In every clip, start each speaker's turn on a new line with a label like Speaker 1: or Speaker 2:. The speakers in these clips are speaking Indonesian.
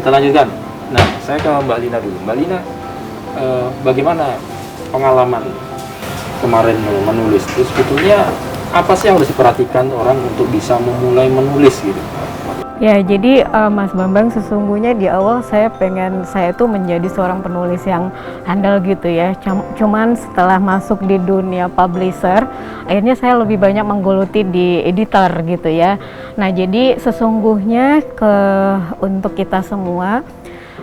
Speaker 1: kita lanjutkan. Nah, saya ke Mbak Lina dulu. Mbak Lina, bagaimana pengalaman kemarin menulis? Terus sebetulnya apa sih yang harus diperhatikan orang untuk bisa memulai menulis gitu?
Speaker 2: Ya, jadi Mas Bambang, sesungguhnya di awal saya tuh menjadi seorang penulis yang handal gitu ya. Cuman setelah masuk di dunia publisher, akhirnya saya lebih banyak menggeluti di editor gitu ya. Nah, jadi sesungguhnya untuk kita semua,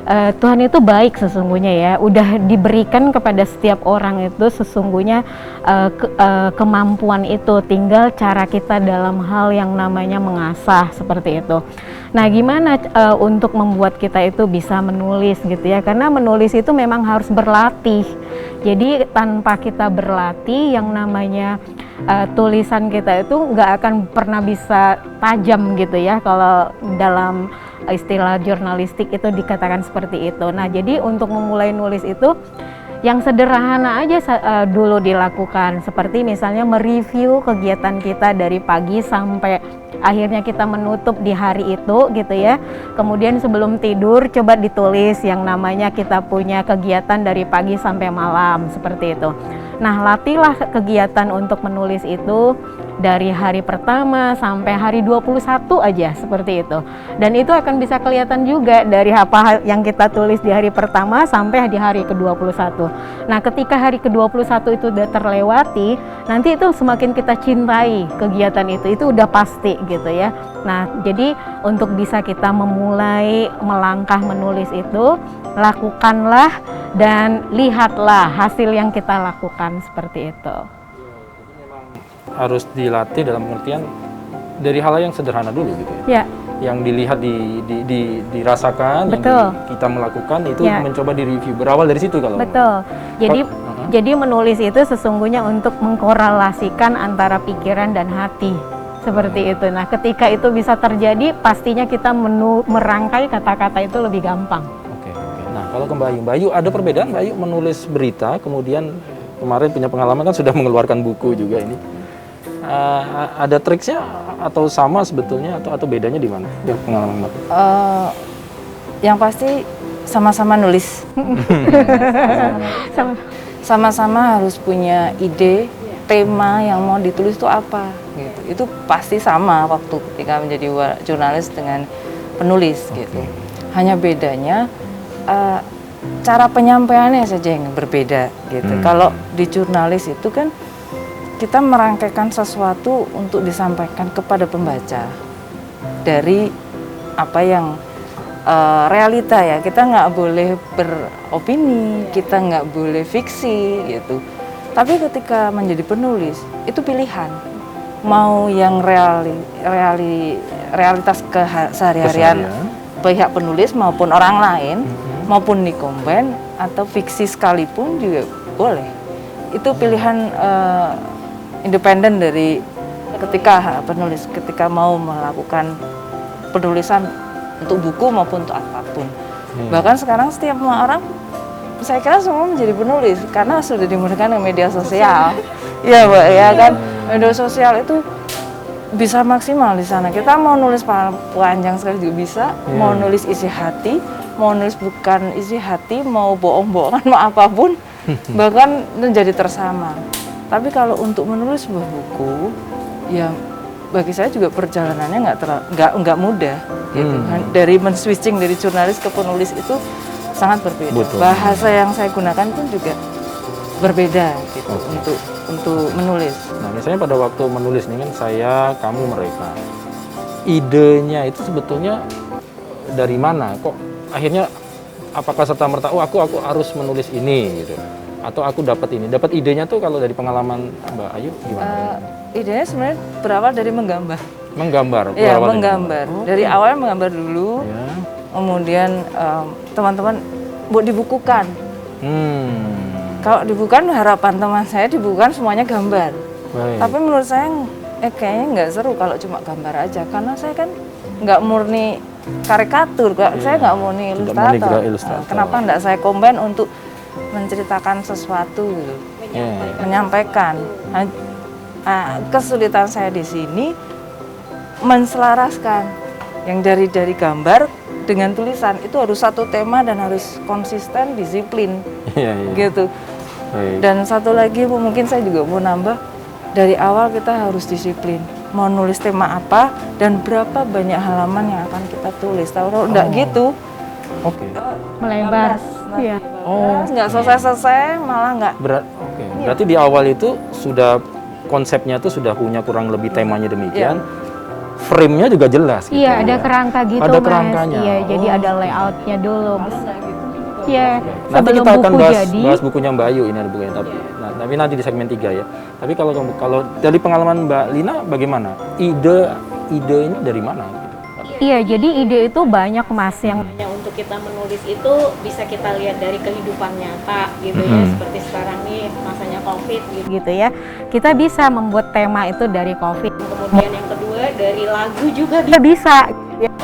Speaker 2: Tuhan itu baik sesungguhnya ya, udah diberikan kepada setiap orang itu sesungguhnya kemampuan itu, tinggal cara kita dalam hal yang namanya mengasah seperti itu. Nah, gimana untuk membuat kita itu bisa menulis gitu ya, karena menulis itu memang harus berlatih. Jadi tanpa kita berlatih, yang namanya tulisan kita itu nggak akan pernah bisa tajam gitu ya, kalau dalam istilah jurnalistik itu dikatakan seperti itu. Nah, jadi untuk memulai nulis itu yang sederhana aja dulu dilakukan, seperti misalnya mereview kegiatan kita dari pagi sampai akhirnya kita menutup di hari itu gitu ya. Kemudian sebelum tidur coba ditulis yang namanya kita punya kegiatan dari pagi sampai malam seperti itu. Nah, latihlah kegiatan untuk menulis itu dari hari pertama sampai hari 21 aja seperti itu. Dan itu akan bisa kelihatan juga dari apa yang kita tulis di hari pertama sampai di hari ke-21. Nah, ketika hari ke-21 itu udah terlewati, nanti itu semakin kita cintai kegiatan itu udah pasti gitu ya. Nah, jadi untuk bisa kita memulai melangkah menulis itu, lakukanlah dan lihatlah hasil yang kita lakukan seperti itu.
Speaker 1: Harus dilatih dalam pengertian dari hal yang sederhana dulu gitu ya. Yang dilihat dirasakan,
Speaker 2: betul.
Speaker 1: Yang kita melakukan itu mencoba direview, berawal dari situ kalau.
Speaker 2: Betul. Jadi menulis itu sesungguhnya untuk mengkorelasikan antara pikiran dan hati. Seperti itu. Nah, ketika itu bisa terjadi, pastinya kita merangkai kata-kata itu lebih gampang.
Speaker 1: Oke. Nah, kalau ke Mbak Ayu, ada perbedaan Mbak Ayu menulis berita, kemudian kemarin punya pengalaman kan sudah mengeluarkan buku juga ini. Ada triksnya atau sama sebetulnya atau bedanya di mana? Ya, pengalaman Mbak.
Speaker 3: Yang pasti sama-sama nulis. Sama-sama harus punya ide, tema yang mau ditulis itu apa gitu. Itu pasti sama waktu ketika menjadi jurnalis dengan penulis gitu. Hanya bedanya cara penyampaiannya saja yang berbeda gitu. Kalau di jurnalis itu kan kita merangkaikan sesuatu untuk disampaikan kepada pembaca dari apa yang realita ya. Kita nggak boleh beropini, kita nggak boleh fiksi gitu. Tapi ketika menjadi penulis itu pilihan, mau yang realitas sehari-harian pihak penulis maupun orang lain, maupun dikomben atau fiksi sekalipun juga boleh. Itu pilihan independen dari ketika penulis ketika mau melakukan penulisan untuk buku maupun untuk apapun. Bahkan sekarang setiap orang, saya kira semua menjadi penulis karena sudah dimudahkan dengan media sosial. Iya, Mbak, ya kan. Media sosial itu bisa maksimal di sana. Kita mau nulis panjang sekali juga bisa, mau nulis isi hati, mau nulis bukan isi hati, mau bohong-bohongan, mau apapun, bahkan menjadi tersamar. Tapi kalau untuk menulis sebuah buku, ya bagi saya juga perjalanannya nggak mudah. Gitu. Dari men-switching dari jurnalis ke penulis itu sangat berbeda. Betul. Bahasa yang saya gunakan pun juga berbeda gitu untuk menulis.
Speaker 1: Nah, misalnya pada waktu menulis nih kan saya, kamu, mereka. Idenya itu sebetulnya dari mana? Kok akhirnya apakah serta-merta aku harus menulis ini gitu? Atau aku dapat idenya tuh kalau dari pengalaman Mbak Ayu gimana?
Speaker 3: Idenya sebenarnya berawal dari menggambar.
Speaker 1: Ya,
Speaker 3: menggambar. Dari awal menggambar dulu, kemudian teman-teman buat dibukukan. Kalau dibukukan, harapan teman saya dibukukan semuanya gambar. Tapi menurut saya kayaknya nggak seru kalau cuma gambar aja, karena saya kan nggak murni karikatur, saya nggak murni ilustrator. Kenapa nggak saya combine untuk menceritakan sesuatu gitu, menyampaikan. Kesulitan saya di sini menselaraskan yang dari gambar dengan tulisan itu harus satu tema dan harus konsisten, disiplin,
Speaker 1: Iya, iya.
Speaker 3: gitu.
Speaker 1: Baik.
Speaker 3: Dan satu lagi Bu, mungkin saya juga mau nambah, dari awal kita harus disiplin. Mau nulis tema apa dan berapa banyak halaman yang akan kita tulis. Kalau enggak gitu,
Speaker 1: Oke.
Speaker 2: Melebar.
Speaker 3: Nah,
Speaker 2: Iya.
Speaker 1: Oh,
Speaker 3: nggak selesai-selesai, malah nggak.
Speaker 1: Oke. Berarti di awal itu sudah konsepnya tuh sudah punya kurang lebih temanya demikian. Frame-nya juga jelas gitu.
Speaker 2: Iya, ada
Speaker 1: ya.
Speaker 2: kerangka gitu,
Speaker 1: Ada
Speaker 2: Mas.
Speaker 1: kerangkanya.
Speaker 2: Iya, jadi
Speaker 1: Oh.
Speaker 2: ada layoutnya dulu. Iya,
Speaker 1: Nanti
Speaker 2: sebelum
Speaker 1: kita akan
Speaker 2: buku
Speaker 1: bahas
Speaker 2: jadi.
Speaker 1: bukunya Mbak Ayu ini ada bukunya tapi nanti di segmen 3 ya. Tapi kalau dari pengalaman Mbak Lina bagaimana? Ide ini dari mana gitu?
Speaker 2: Iya, jadi ide itu banyak, Mas, yang
Speaker 4: Untuk kita menulis itu bisa kita lihat dari kehidupan nyata gitu ya, seperti sekarang nih masanya COVID gitu.
Speaker 2: ya. Kita bisa membuat tema itu dari COVID.
Speaker 4: Kemudian yang kedua dari lagu juga
Speaker 2: Kita bisa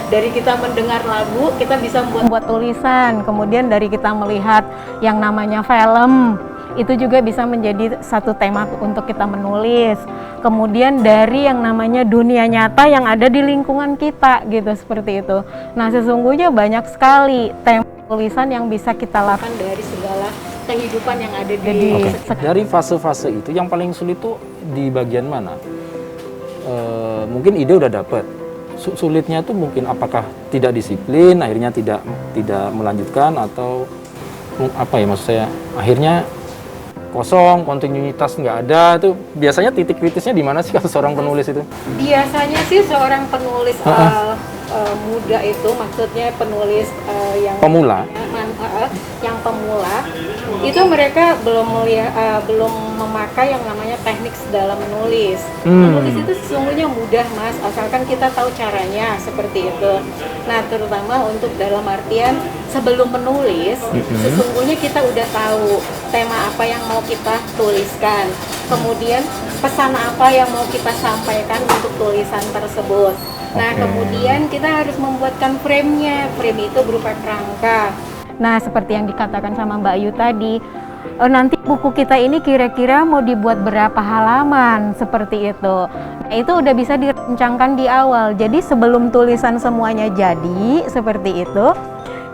Speaker 4: dari kita mendengar lagu kita bisa
Speaker 2: membuat tulisan, kemudian dari kita melihat yang namanya film, itu juga bisa menjadi satu tema untuk kita menulis. Kemudian dari yang namanya dunia nyata yang ada di lingkungan kita gitu, seperti itu. Nah, sesungguhnya banyak sekali tema tulisan yang bisa kita lakukan.
Speaker 4: kan dari segala kehidupan yang ada di
Speaker 2: Jadi,
Speaker 1: Oke. Dari fase-fase itu yang paling sulit tuh di bagian mana? Mungkin ide udah dapet. Sulitnya tuh mungkin apakah tidak disiplin, akhirnya tidak melanjutkan atau apa ya maksud saya? Akhirnya kosong, kontinuitas nggak ada. Itu biasanya titik kritisnya di mana sih kalau seorang penulis itu?
Speaker 4: biasanya sih seorang penulis muda itu maksudnya penulis yang
Speaker 1: Pemula.
Speaker 4: yang pemula itu mereka belum memakai yang namanya teknik dalam menulis. Menulis itu sesungguhnya mudah, Mas, asalkan kita tahu caranya seperti itu. Nah, terutama untuk dalam artian sebelum menulis, sesungguhnya kita udah tahu tema apa yang mau kita tuliskan. Kemudian pesan apa yang mau kita sampaikan untuk tulisan tersebut. Nah, kemudian kita harus membuatkan frame-nya. Frame itu berupa kerangka.
Speaker 2: Nah, seperti yang dikatakan sama Mbak Ayu tadi, nanti buku kita ini kira-kira mau dibuat berapa halaman, seperti itu. Nah, itu udah bisa direncangkan di awal. Jadi sebelum tulisan semuanya jadi, seperti itu,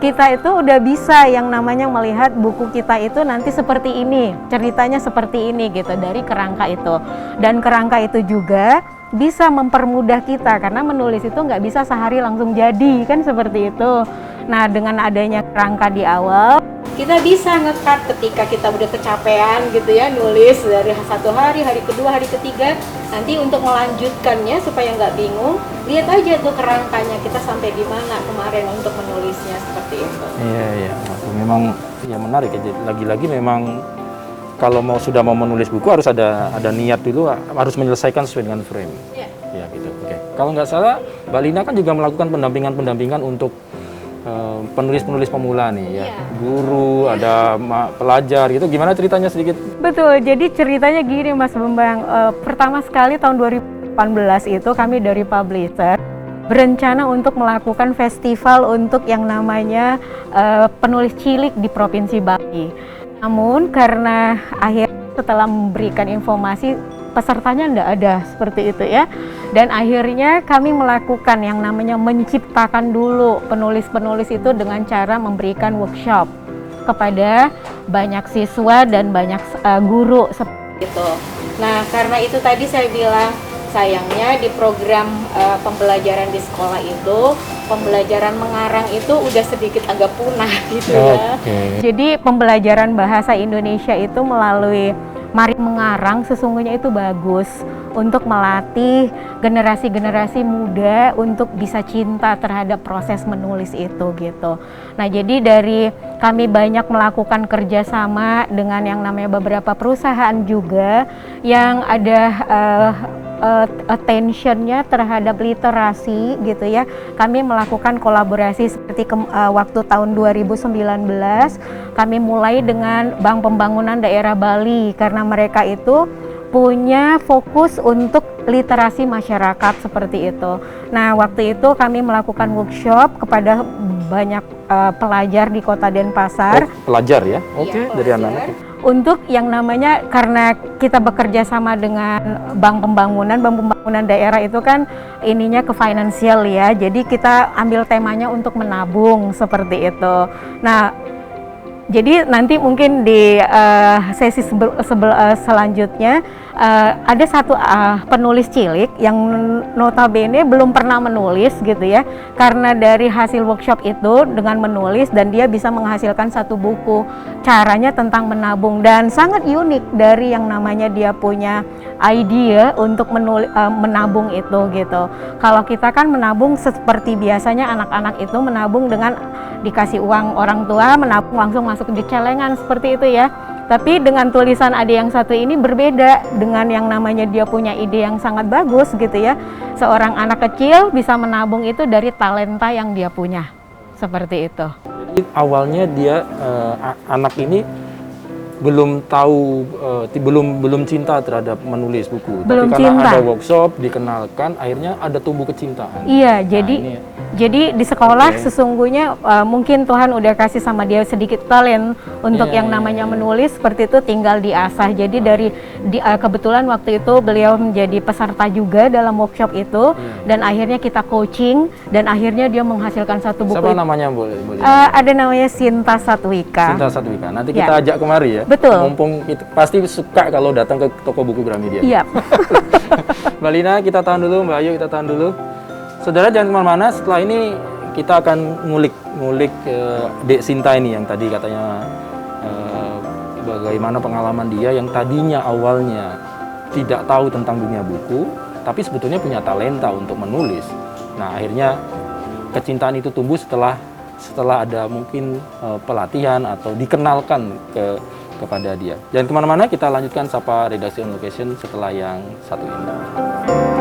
Speaker 2: kita itu udah bisa yang namanya melihat buku kita itu nanti seperti ini, ceritanya seperti ini gitu, dari kerangka itu. Dan kerangka itu juga bisa mempermudah kita, karena menulis itu nggak bisa sehari langsung jadi, kan seperti itu. Nah, dengan adanya kerangka di awal,
Speaker 4: Kita bisa nge-cut ketika kita udah kecapean gitu ya, nulis dari satu hari, hari kedua, hari ketiga. Nanti untuk melanjutkannya supaya nggak bingung, lihat aja tuh kerangkanya kita sampai di mana kemarin untuk menulisnya, seperti itu.
Speaker 1: Iya, iya. Memang ya menarik ya. Jadi, lagi-lagi memang kalau sudah mau menulis buku harus ada niat dulu, harus menyelesaikan sesuai dengan frame.
Speaker 4: Iya.
Speaker 1: Ya gitu. Oke. Kalau nggak salah, Mbak Lina kan juga melakukan pendampingan untuk penulis-penulis pemula nih ya.
Speaker 4: Iya.
Speaker 1: Guru, ada pelajar gitu. Gimana ceritanya sedikit?
Speaker 2: betul, jadi ceritanya gini Mas Bambang, pertama sekali tahun 2018 itu kami dari publisher berencana untuk melakukan festival untuk yang namanya penulis cilik di Provinsi Bali. Namun karena akhirnya setelah memberikan informasi pesertanya tidak ada seperti itu ya, dan akhirnya kami melakukan yang namanya menciptakan dulu penulis-penulis itu dengan cara memberikan workshop kepada banyak siswa dan banyak guru
Speaker 4: Gitu. Nah, karena itu tadi saya bilang, sayangnya di program pembelajaran di sekolah itu, pembelajaran mengarang itu udah sedikit agak punah gitu ya.
Speaker 1: Oke.
Speaker 2: Jadi pembelajaran bahasa Indonesia itu melalui Mari Mengarang sesungguhnya itu bagus untuk melatih generasi-generasi muda untuk bisa cinta terhadap proses menulis itu gitu. Nah, jadi dari kami banyak melakukan kerjasama dengan yang namanya beberapa perusahaan juga yang ada attention-nya terhadap literasi gitu ya. Kami melakukan kolaborasi seperti waktu tahun 2019 kami mulai dengan Bank Pembangunan Daerah Bali karena mereka itu punya fokus untuk literasi masyarakat seperti itu. Nah, waktu itu kami melakukan workshop kepada banyak pelajar di Kota Denpasar.
Speaker 1: Pelajar ya? Oke,
Speaker 4: Iya,
Speaker 1: dari
Speaker 4: pelajar.
Speaker 1: anak-anak.
Speaker 2: untuk yang namanya, karena kita bekerja sama dengan bank pembangunan daerah itu kan ininya ke finansial ya, jadi kita ambil temanya untuk menabung seperti itu. Nah, jadi nanti mungkin di sesi selanjutnya ada satu penulis cilik yang notabene belum pernah menulis gitu ya, karena dari hasil workshop itu dengan menulis dan dia bisa menghasilkan satu buku caranya tentang menabung, dan sangat unik dari yang namanya dia punya ide untuk menabung itu gitu. Kalau kita kan menabung seperti biasanya anak-anak itu menabung dengan dikasih uang orang tua, menabung langsung masuk di celengan seperti itu ya. Tapi dengan tulisan adik yang satu ini berbeda, dengan yang namanya dia punya ide yang sangat bagus gitu ya. Seorang anak kecil bisa menabung itu dari talenta yang dia punya, seperti itu.
Speaker 1: Jadi awalnya dia anak ini belum tahu, belum cinta terhadap menulis buku.
Speaker 2: Belum
Speaker 1: tapi karena
Speaker 2: cinta.
Speaker 1: ada workshop dikenalkan, akhirnya ada tumbuh kecintaan.
Speaker 2: Iya,
Speaker 1: Nah,
Speaker 2: jadi di sekolah
Speaker 1: Oke.
Speaker 2: sesungguhnya mungkin Tuhan udah kasih sama dia sedikit talent untuk
Speaker 1: Iya,
Speaker 2: yang
Speaker 1: iya,
Speaker 2: namanya
Speaker 1: iya.
Speaker 2: menulis, seperti itu tinggal diasah. Jadi dari kebetulan waktu itu beliau menjadi peserta juga dalam workshop itu, dan akhirnya kita coaching dan akhirnya dia menghasilkan satu buku.
Speaker 1: Siapa namanya boleh?
Speaker 2: Ada namanya Sinta Satwika.
Speaker 1: Sinta Satwika. Nanti
Speaker 2: Ya.
Speaker 1: kita ajak kemari ya.
Speaker 2: Betul.
Speaker 1: Mumpung kita pasti suka kalau datang ke toko buku Gramedia.
Speaker 2: Iya.
Speaker 1: Mbak Lina, kita tahan dulu. Mbak Ayu, kita tahan dulu. Saudara jangan kemana-mana. Setelah ini kita akan ngulik Dek Sinta ini yang tadi katanya bagaimana pengalaman dia yang tadinya awalnya tidak tahu tentang dunia buku, tapi sebetulnya punya talenta untuk menulis. Nah, akhirnya kecintaan itu tumbuh setelah ada mungkin pelatihan atau dikenalkan kepada dia. Jangan kemana-mana, kita lanjutkan Sapa Redaksi on Location setelah yang satu ini.